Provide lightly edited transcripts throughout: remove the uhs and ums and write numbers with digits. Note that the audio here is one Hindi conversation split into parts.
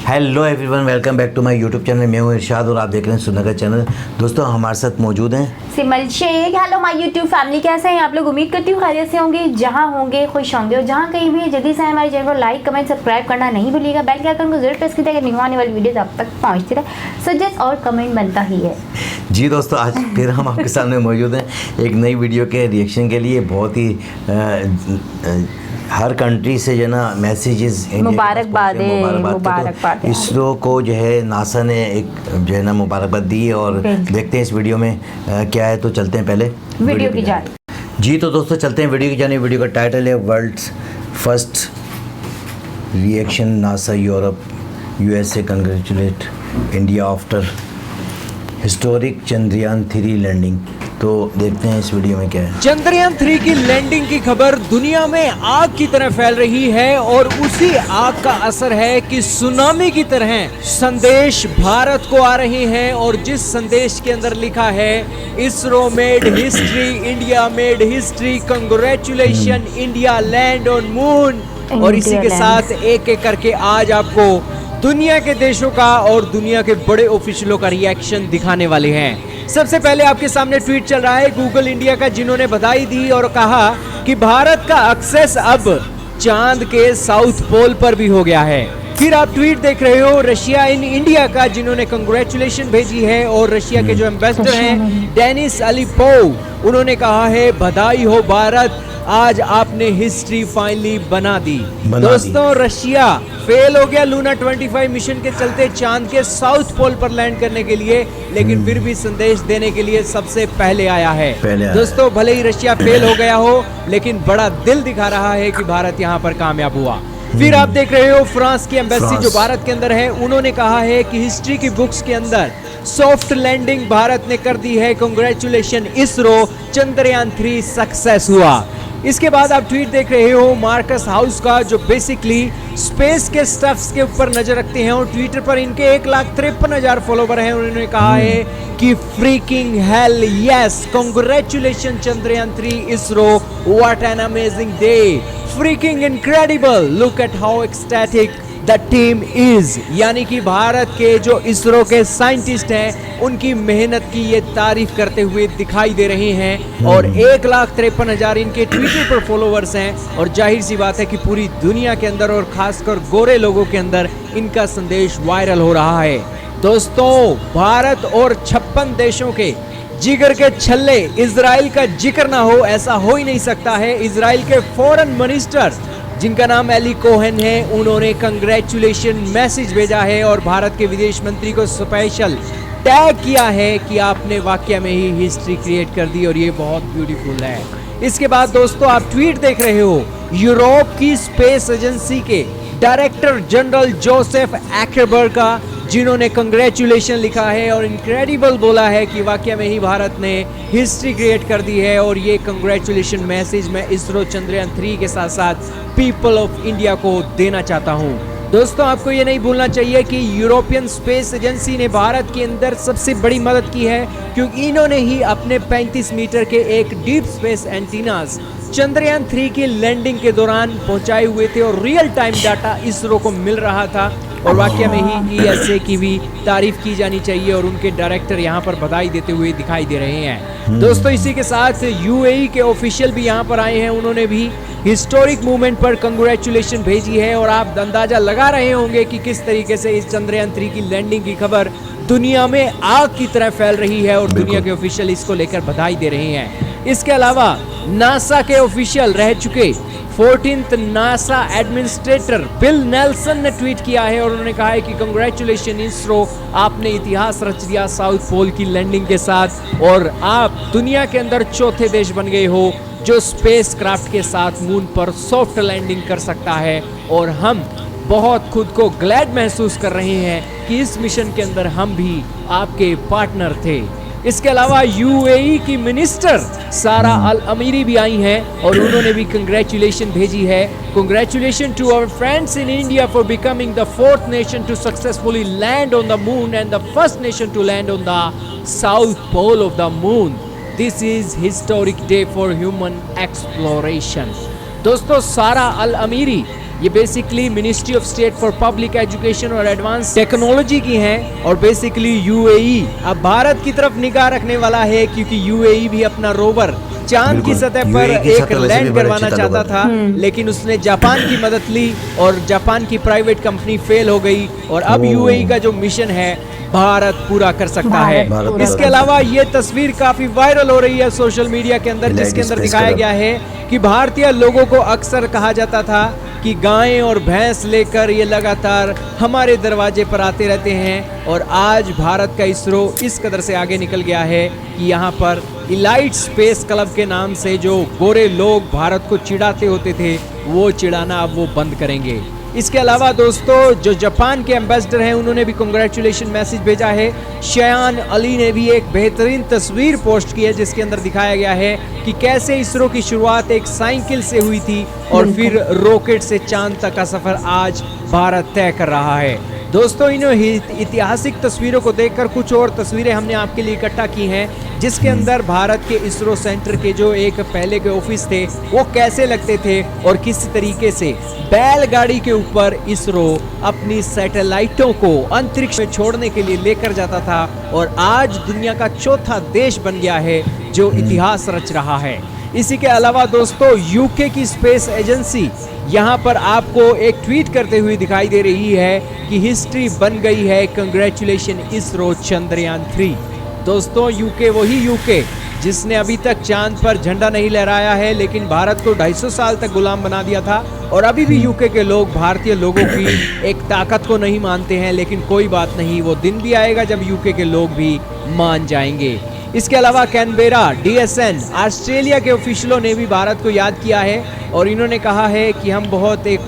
Hello everyone, welcome back to my YouTube channel. मैं हूं इरशाद और आप देख रहे हैं सुनगर चैनल। दोस्तों हमारे साथ मौजूद हैं Simal Shaikh. Hello my YouTube family, कैसे हैं आप लोग? उम्मीद करती हूँ खैरियत से होंगे, जहाँ होंगे खुश होंगे। और जहाँ कहीं भी जल्दी से हमारे चैनल को लाइक कमेंट सब्सक्राइब करना नहीं भूलिएगा। बेल के आइकन को जरूर प्रेस कीजिएगा, न्यू आने वाली वीडियोस आप तक पहुँचती रहे। सजेस्ट और कमेंट बनता ही है। जी दोस्तों, आज फिर हम आपके सामने मौजूद हैं एक नई वीडियो के रिएक्शन के लिए। बहुत ही हर कंट्री से जो है ना मैसेजेस मुबारकबाद है। इसरो को जो है नासा ने एक जो है ना मुबारकबाद दी है और देखते हैं इस वीडियो में क्या है। तो चलते हैं पहले वीडियो की जाने। जी तो दोस्तों चलते हैं वीडियो की जाने। वीडियो का टाइटल है world's first reaction NASA Europe USA congratulate India after historic Chandrayaan 3 landing. तो देखते हैं इस वीडियो में क्या है। चंद्रयान 3 की लैंडिंग की खबर दुनिया में आग की तरह फैल रही है और उसी आग का असर है कि सुनामी की तरह संदेश भारत को आ रहे हैं। और जिस संदेश के अंदर लिखा है ISRO made history, India made history, congratulation India land on moon. और इसी के साथ एक एक करके आज आपको दुनिया के देशों का और दुनिया के बड़े ऑफिशियलों का रिएक्शन दिखाने वाले हैं। सबसे पहले आपके सामने ट्वीट चल रहा है गूगल इंडिया का, जिन्होंने बधाई दी और कहा कि भारत का एक्सेस अब चांद के साउथ पोल पर भी हो गया है। फिर आप ट्वीट देख रहे हो रशिया इन इंडिया का, जिन्होंने कंग्रेचुलेशन भेजी है। और रशिया के जो एम्बेसडर हैं डेनिस अलीपोव, उन्होंने कहा है बधाई हो भारत, आज आपने हिस्ट्री फाइनली बना दी। दोस्तों रशिया फेल हो गया लूना 25 मिशन के चलते चांद के साउथ पोल पर लैंड करने के लिए, लेकिन फिर भी संदेश देने के लिए सबसे पहले आया है। दोस्तों भले ही रशिया फेल हो गया हो, लेकिन बड़ा दिल दिखा रहा है कि भारत यहाँ पर कामयाब हुआ। फिर आप देख रहे हो फ्रांस की एम्बेसी जो भारत के अंदर है, उन्होंने कहा है कि हिस्ट्री की बुक्स के अंदर सॉफ्ट लैंडिंग भारत ने कर दी है, कांग्रेचुलेशन इसरो, चंद्रयान 3 सक्सेस हुआ। इसके बाद आप ट्वीट देख रहे हो मार्कस हाउस का, जो बेसिकली स्पेस के स्टफ्स के ऊपर नजर रखते हैं और ट्विटर पर इनके 1,53,000 फॉलोवर हैं। उन्होंने कहा है कि freaking hello yes, congratulation Chandrayaan 3 ISRO, what an amazing day, freaking incredible, look at how ecstatic the team is. यानी कि भारत के जो इसरो के साइंटिस्ट हैं उनकी मेहनत की ये तारीफ करते हुए दिखाई दे रहे हैं। और 1,53,000 इनके ट्विटर पर फॉलोवर्स हैं। और जाहिर सी बात है कि पूरी दुनिया के अंदर और खासकर गोरे लोगों के अंदर इनका संदेश वायरल हो रहा है। दोस्तों भारत और 56 देशों के जिगर के छल्ले इजराइल का जिक्र ना हो, ऐसा हो ही नहीं सकता है। इजराइल के फॉरेन मिनिस्टर जिनका नाम एली कोहेन है, उन्होंने कंग्रेचुलेशन मैसेज भेजा है और भारत के विदेश मंत्री को स्पेशल टैग किया है कि आपने वाकई में ही हिस्ट्री क्रिएट कर दी और ये बहुत ब्यूटीफुल है। इसके बाद दोस्तों आप ट्वीट देख रहे हो यूरोप की स्पेस एजेंसी के डायरेक्टर जनरल जोसेफ एक्केरबर्ग का, जिन्होंने कंग्रेचुलेशन लिखा है और इनक्रेडिबल बोला है कि वाकई में ही भारत ने हिस्ट्री क्रिएट कर दी है। और ये कंग्रेचुलेशन मैसेज मैं इसरो चंद्रयान 3 के साथ साथ पीपल ऑफ इंडिया को देना चाहता हूँ। दोस्तों आपको ये नहीं भूलना चाहिए कि यूरोपियन स्पेस एजेंसी ने भारत के अंदर सबसे बड़ी मदद की है, क्योंकि इन्होंने ही अपने 35 मीटर के एक डीप स्पेस एंटीनास चंद्रयान 3 की लैंडिंग के दौरान पहुंचाए हुए थे और रियल टाइम डाटा इसरो को मिल रहा था। और वाकई में ही ESA की भी तारीफ की जानी चाहिए और उनके डायरेक्टर यहाँ पर बधाई देते हुए दिखाई दे रहे हैं। दोस्तों इसी के साथ UAE के ऑफिशियल भी यहाँ पर आए हैं, उन्होंने भी हिस्टोरिक मूवमेंट पर कंग्रेचुलेशन भेजी है। और आप अंदाजा लगा रहे होंगे कि किस तरीके से इस चंद्रयान 3 की लैंडिंग की खबर दुनिया में आग की तरह फैल रही है और दुनिया के ऑफिशियल इसको लेकर बधाई दे रहे हैं। इसके अलावा नासा के ऑफिशियल रह चुके 14th NASA administrator bill Nelson ने ट्वीट किया है और उन्होंने कहा है कि कंग्रेचुलेशन इसरो, आपने इतिहास रच दिया साउथ पोल की लैंडिंग के साथ और आप दुनिया के अंदर चौथे देश बन गए हो जो स्पेस क्राफ्ट के साथ मून पर सॉफ्ट लैंडिंग कर सकता है। और हम बहुत खुद को ग्लैड महसूस कर रहे हैं कि इस मिशन के अंदर हम भी आपके पार्टनर थे। इसके अलावा UAE की मिनिस्टर सारा अल अमीरी भी आई हैं और उन्होंने भी कंग्रेचुलेशन भेजी है। Congratulation to our friends in India for becoming the 4th nation to successfully land on the moon and the first nation to land on the south pole of the moon. This is historic day for human exploration. दोस्तों सारा अल अमीरी ये basically ministry of state for public education और एडवांस टेक्नोलॉजी की हैं और बेसिकली यूएई अब भारत की तरफ निगाह रखने वाला है, क्योंकि यूएई भी अपना रोवर चांद की सतह पर UAE की एक सतह वैसे भी लैंड बड़े करवाना अच्छे चाहता ताल्लुक था, लेकिन उसने जापान की मदद ली और जापान की प्राइवेट कंपनी फेल हो गई और अब यूएई का जो मिशन है भारत पूरा कर सकता है। भारत पूरा इसके कर अलावा ये तस्वीर काफी वायरल हो रही है सोशल मीडिया के अंदर, जिसके अंदर Space दिखाया Club। गया है कि भारतीय लोगों को अक्सर कहा जाता था कि गायें और भैंस लेकर ये लगातार हमारे दरवाजे पर आते रहते हैं, और आज भारत का इसरो इस कदर से आगे निकल गया है कि यहाँ पर इलाइट स्पेस क्लब के नाम से जो गोरे लोग भारत को चिढ़ाते होते थे वो चिढ़ाना अब वो बंद करेंगे। इसके अलावा दोस्तों जो जापान के एम्बेसडर हैं उन्होंने भी कांग्रेचुलेशन मैसेज भेजा है। शयान अली ने भी एक बेहतरीन तस्वीर पोस्ट की है जिसके अंदर दिखाया गया है कि कैसे इसरो की शुरुआत एक साइकिल से हुई थी और फिर रॉकेट से चांद तक का सफर आज भारत तय कर रहा है। दोस्तों इन ऐतिहासिक तस्वीरों को देखकर कुछ और तस्वीरें हमने आपके लिए इकट्ठा की हैं जिसके अंदर भारत के इसरो सेंटर के जो एक पहले के ऑफिस थे वो कैसे लगते थे और किस तरीके से बैलगाड़ी के ऊपर इसरो अपनी सैटेलाइटों को अंतरिक्ष में छोड़ने के लिए लेकर जाता था और आज दुनिया का चौथा देश बन गया है जो इतिहास रच रहा है। इसी के अलावा दोस्तों यूके की स्पेस एजेंसी यहाँ पर आपको एक ट्वीट करते हुए दिखाई दे रही है कि हिस्ट्री बन गई है, कंग्रेचुलेशन इसरो चंद्रयान 3। दोस्तों यूके वही यूके जिसने अभी तक चांद पर झंडा नहीं लहराया है लेकिन भारत को 250 साल तक गुलाम बना दिया था, और अभी भी यूके के लोग भारतीय लोगों की एक ताकत को नहीं मानते हैं, लेकिन कोई बात नहीं, वो दिन भी आएगा जब यूके के लोग भी मान जाएंगे। इसके अलावा कैनबेरा DSN ऑस्ट्रेलिया के ऑफिशियलों ने भी भारत को याद किया है और इन्होंने कहा है कि हम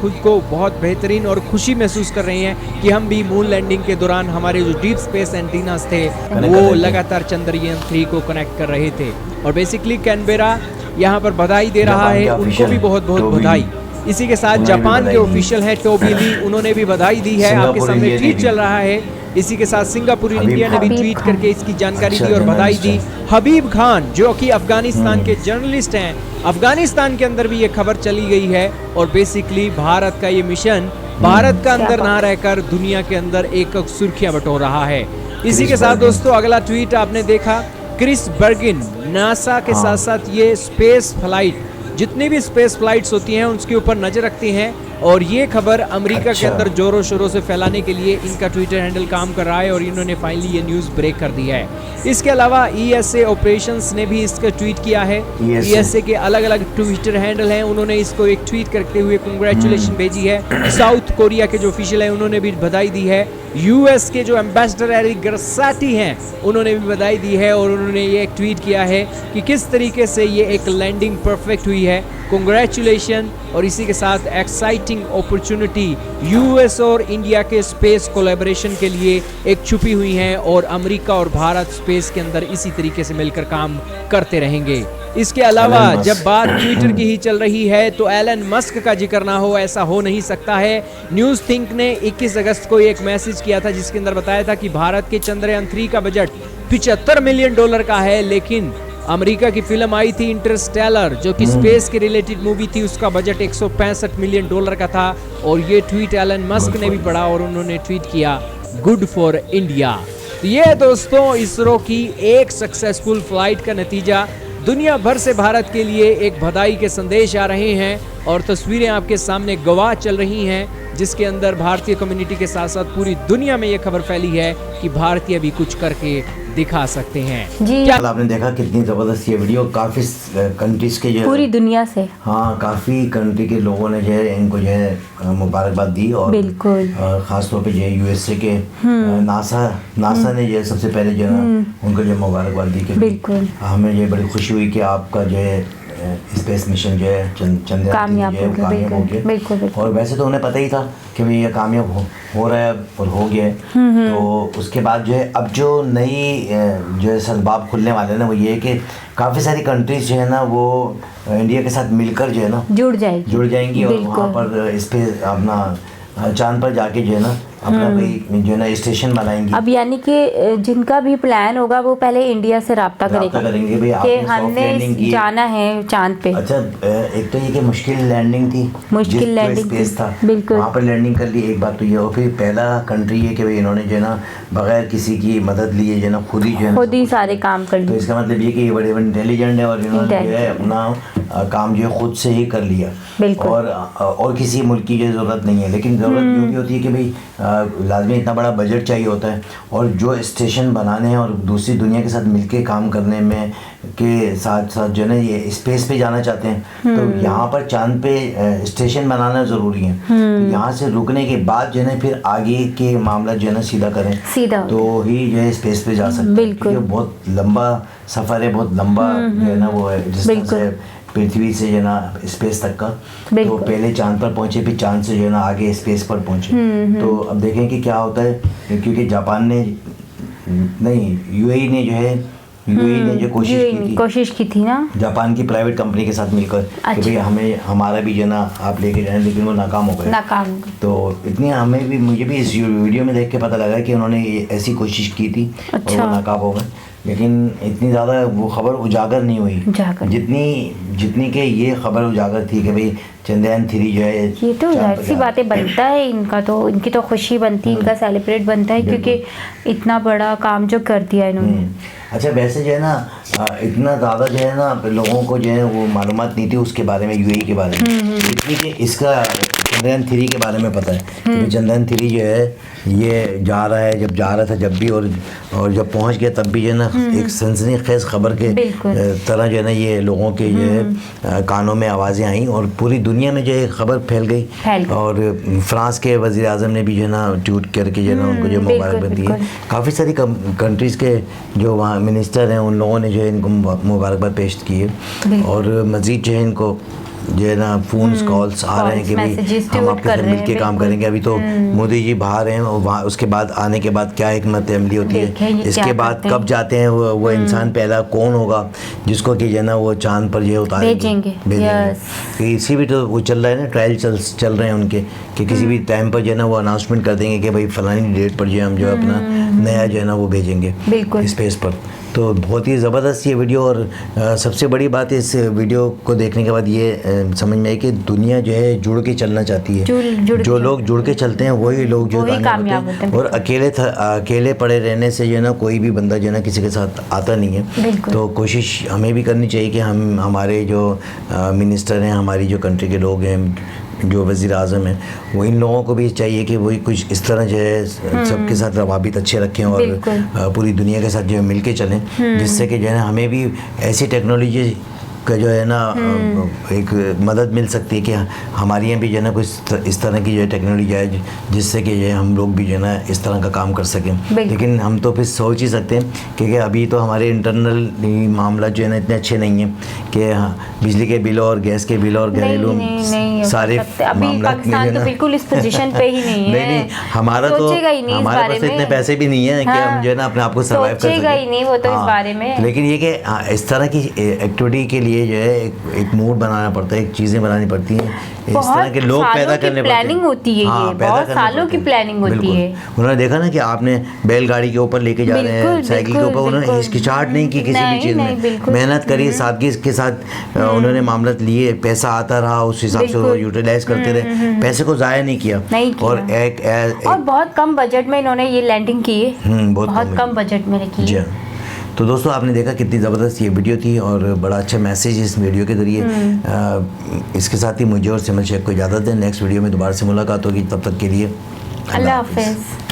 खुद को बहुत बेहतरीन और खुशी महसूस कर रहे हैं कि हम भी मून लैंडिंग के दौरान हमारे जो डीप स्पेस एंटीनास थे वो लगातार चंद्रयान 3 को कनेक्ट कर रहे थे। और बेसिकली कैनबेरा यहाँ पर बधाई दे रहा है, उनको भी बहुत बहुत बधाई। इसी के साथ जापान के ऑफिशियल हैं टोबी ली, उन्होंने भी बधाई दी है, आपके सामने ट्वीट चल रहा है। इसी के साथ सिंगापुर इंडिया ने भी ट्वीट करके इसकी जानकारी दी और बधाई दी। हबीब खान जो कि अफगानिस्तान के जर्नलिस्ट हैं, अफगानिस्तान के अंदर भी ये खबर चली गई है और बेसिकली भारत का ये मिशन भारत का अंदर ना रहकर दुनिया के अंदर एक सुर्खियां बटोर रहा है। इसी के साथ दोस्तों अगला ट्वीट आपने देखा, क्रिस बर्गिन नासा के साथ साथ ये स्पेस फ्लाइट जितनी भी स्पेस फ्लाइट्स होती हैं उसके ऊपर नजर रखती हैं और ये खबर अमेरिका के अंदर जोरों शोरों से फैलाने के लिए इनका ट्विटर हैंडल काम कर रहा है और इन्होंने फाइनली ये न्यूज़ ब्रेक कर दिया है। इसके अलावा ESA ऑपरेशंस ने भी इसका ट्वीट किया है। ESA के अलग अलग ट्विटर हैंडल हैं, उन्होंने इसको एक ट्वीट करते हुए कंग्रेचुलेशन भेजी है। साउथ कोरिया के जो ऑफिशियल हैं उन्होंने भी बधाई दी है। US के जो एम्बेसडर एरिक गर्साटी हैं उन्होंने भी बधाई दी है और उन्होंने ये एक ट्वीट किया है कि किस तरीके से ये एक लैंडिंग परफेक्ट हुई है, कंग्रेचुलेशन। और इसी के साथ एक्साइटिंग अपॉर्चुनिटी US और इंडिया के स्पेस कोलैबोरेशन के लिए एक छुपी हुई हैं और अमेरिका और भारत स्पेस के अंदर इसी तरीके से मिलकर काम करते रहेंगे। इसके अलावा जब बात ट्विटर की ही चल रही है तो एलन मस्क का जिक्र ना हो ऐसा हो नहीं सकता है। न्यूज़ थिंक ने 21 अगस्त को एक मैसेज किया था जिसके अंदर बताया था कि भारत के चंद्रयान 3 का बजट $75 मिलियन का है, लेकिन अमेरिका की फिल्म आई थी इंटरस्टेलर जो कि स्पेस के रिलेटेड मूवी थी, उसका बजट $165 मिलियन का था। और ये ट्वीट एलन मस्क ने भी पढ़ा और उन्होंने ट्वीट किया गुड फॉर इंडिया। तो ये दोस्तों इसरो की एक सक्सेसफुल फ्लाइट का नतीजा, दुनिया भर से भारत के लिए एक बधाई के संदेश आ रहे हैं और तस्वीरें आपके सामने गवाह चल रही हैं जिसके अंदर भारतीय कम्युनिटी के साथ साथ पूरी दुनिया में ये खबर फैली है कि भारतीय भी कुछ करके दिखा सकते हैं जी। कल आपने देखा कितनी जबरदस्त ये वीडियो, काफी कंट्रीज के जो पूरी दुनिया से, हाँ काफी कंट्री के लोगों ने जो है इनको जो है मुबारकबाद दी और बिल्कुल खास तौर पे जो है USA के नासा ने जो है सबसे पहले जो है उनको जो मुबारकबाद दी कि बिल्कुल हमें ये बड़ी खुशी हुई कि आपका जो है स्पेस मिशन जो है चंद्रयान कामयाब जो है वो कामयाब हो गया। बिल्कुल। और वैसे तो उन्हें पता ही था कि भाई ये कामयाब हो रहा है और हो गया है। तो उसके बाद जो है अब जो नई जो है सदबाब खुलने वाले हैं ना वो ये है कि काफ़ी सारी कंट्रीज जो है ना वो इंडिया के साथ मिलकर जो है ना जुड़ जाएंगी और वहाँ पर स्पेस अपना चांद पर जाके जो है ना अपना कोई जो है ना स्टेशन बनाएंगी। अब यानी कि जिनका भी प्लान होगा वो पहले इंडिया से राब्ता करेंगे भाई, कि आपने soft landing हमने की। जाना है चांद पे। अच्छा, एक तो ये कि मुश्किल लैंडिंग थी, मुश्किल लैंडिंग स्पेस थी, था, बिल्कुल। वहाँ पर लैंडिंग कर ली, एक बात तो ये। और फिर पहला कंट्री है कि भाई इन्होंने जो है ना बगैर किसी की मदद लिए जो है ना खुद ही जो है ना खुद ही सब कुछ सारे किया। काम कर तो लिए। इसका मतलब ये कि ये बड़े इंटेलिजेंट है और इन्होंने जो है अपना काम जो है खुद से ही कर लिया। बिल्कुल। और किसी मुल्क की जो ज़रूरत नहीं है। लेकिन ज़रूरत यूँ भी होती है कि भाई लाजमी इतना बड़ा बजट चाहिए होता है, और जो स्टेशन बनाने हैं और दूसरी दुनिया के साथ मिलके काम करने में के साथ साथ जो है ना ये स्पेस पे जाना चाहते हैं, तो यहाँ पर चांद पे स्टेशन बनाना ज़रूरी है। तो यहाँ से रुकने के बाद जो है ना फिर आगे के मामला जो है ना सीधा करें, सीधा तो ही जो है स्पेस पे जा सकते हैं। बिल्कुल। क्योंकि बहुत लंबा सफ़र है, बहुत लंबा जो है ना वो है डिस्टेंस बिल्कुल। है पृथ्वी से जो है ना स्पेस तक का। तो बिल्कुल। पहले चांद पर पहुंचे, फिर चांद से जो है ना आगे स्पेस पर पहुंचे। तो अब देखें कि क्या होता है, क्योंकि जापान ने नहीं यूएई ने जो कोशिश की थी ना जापान की प्राइवेट कंपनी के साथ मिलकर कि अच्छा। भाई हमें हमारा भी जो है ना आप लेके जाएं, लेकिन वो नाकाम हो गए। नाकाम। तो इतनी मुझे भी इस वीडियो में देख के पता लगा कि उन्होंने ये ऐसी कोशिश की थी और अच्छा। वो नाकाम हो गए। लेकिन इतनी ज़्यादा वो खबर उजागर नहीं हुई जितनी कि ये खबर उजागर थी कि भाई चंद्रयान 3 जो है ये तो जाहिर सी बातें बनता है, इनकी तो खुशी बनती है, इनका सेलिब्रेट बनता है, क्योंकि इतना बड़ा काम जो कर दिया इन्होंने। अच्छा, वैसे जो है ना इतना ज़्यादा जो है ना लोगों को जो है वो मालूमात नहीं थी उसके बारे में, यूएई के बारे में, इतनी कि इसका चंद्रयान 3 के बारे में पता है कि चंद्रयान 3 जो है ये जा रहा था जब भी, और जब पहुंच गया तब भी जो है ना एक सनसनीखेज खबर के तरह जो है ना ये लोगों के जो है कानों में आवाज़ें आई और पूरी दुनिया में जो है खबर फैल गई। और फ्रांस के वज़ीर आज़म ने भी जो है ना ट्वीट करके जो है ना उनको जो मुबारकबाद दी है। काफ़ी सारी कंट्रीज़ के जो वहाँ मिनिस्टर हैं उन लोगों ने जो है इनको मुबारकबाद पेश की है। और मज़ीद जो है इनको जो है ना फ़ोन्स कॉल्स आ रहे हैं कि भाई हम आपके साथ मिल के काम करेंगे। अभी तो मोदी जी बाहर हैं, और वहाँ उसके बाद आने के बाद क्या हिकमत अमली होती है, इसके बाद कब जाते हैं वो इंसान पहला कौन होगा जिसको कि जो है ना वो चांद पर जो है उतारेंगे, भेजेंगे। इसी भी तो वो चल रहा है ना, ट्रायल चल रहे हैं उनके कि किसी भी टाइम पर जो है ना वो अनाउंसमेंट कर देंगे कि भाई फलानी डेट पर जो है हम जो अपना नया जो है ना वो भेजेंगे स्पेस पर। तो बहुत ही ज़बरदस्त ये वीडियो। और सबसे बड़ी बात इस वीडियो को देखने के बाद ये समझ में आई कि दुनिया जो है जुड़ के चलना चाहती है। जो लोग जुड़ के चलते हैं वही लोग जो कामयाब होते हैं। और अकेले पड़े रहने से जो है ना कोई भी बंदा जो है ना किसी के साथ आता नहीं है। तो कोशिश हमें भी करनी चाहिए कि हमारे जो मिनिस्टर हैं, हमारी जो कंट्री के लोग हैं, जो वज़ीर आज़म हैं, वो इन लोगों को भी चाहिए कि वही कुछ इस तरह जो है सबके साथ रवाबित अच्छे रखें और पूरी दुनिया के साथ जो है मिल के चलें, जिससे कि जो है हमें भी ऐसी टेक्नोलॉजी का जो है ना एक मदद मिल सकती है कि हमारे यहाँ भी जो है ना कुछ इस तरह की जो है टेक्नोलॉजी है जिससे कि जो है हम लोग भी जो है ना इस तरह का काम कर सकें। लेकिन हम तो फिर सोच ही सकते हैं क्योंकि अभी तो हमारे इंटरनल मामला जो है ना इतने अच्छे नहीं हैं कि बिजली के बिल और गैस के बिल और घरेलू सारे मामला तो बिल्कुल इस पोजीशन पे ही नहीं है। नहीं, हमारे पास इतने पैसे भी नहीं है कि हम जो है ना अपने आप को सर्वाइव कर सकें। वो तो इस बारे में, लेकिन ये कि इस तरह की एक्टिविटी के लिए जो है एक मूड बनाना पड़ता है, एक चीज़ें बनानी पड़ती हैं, इस तरह के लोग पैदा करने पड़ते हैं। प्लानिंग होती है, ये बहुत सालों की प्लानिंग होती है। उन्होंने देखा ना कि आपने बैलगाड़ी के ऊपर लेके जा रहे हैं, साइकिल के ऊपर, उन्होंने हिचकिचाहट नहीं की किसी भी चीज़ में, मेहनत करी, सादगी के साथ उन्होंने मामला लिए, पैसा आता रहा उस हिसाब से उन्होंने यूटिलाइज करते रहे, पैसे को ज़ाया नहीं किया। और बहुत कम बजट में इन्होंने ये लैंडिंग की है, बहुत कम बजट में की है। तो दोस्तों आपने देखा कितनी ज़बरदस्त ये वीडियो थी और बड़ा अच्छा मैसेज इस वीडियो के ज़रिए। इसके साथ ही मुझे और सिमल शेख को इजाज़त दें। नेक्स्ट वीडियो में दोबारा से मुलाकात होगी, तब तक के लिए अल्लाह हाफ़िज़।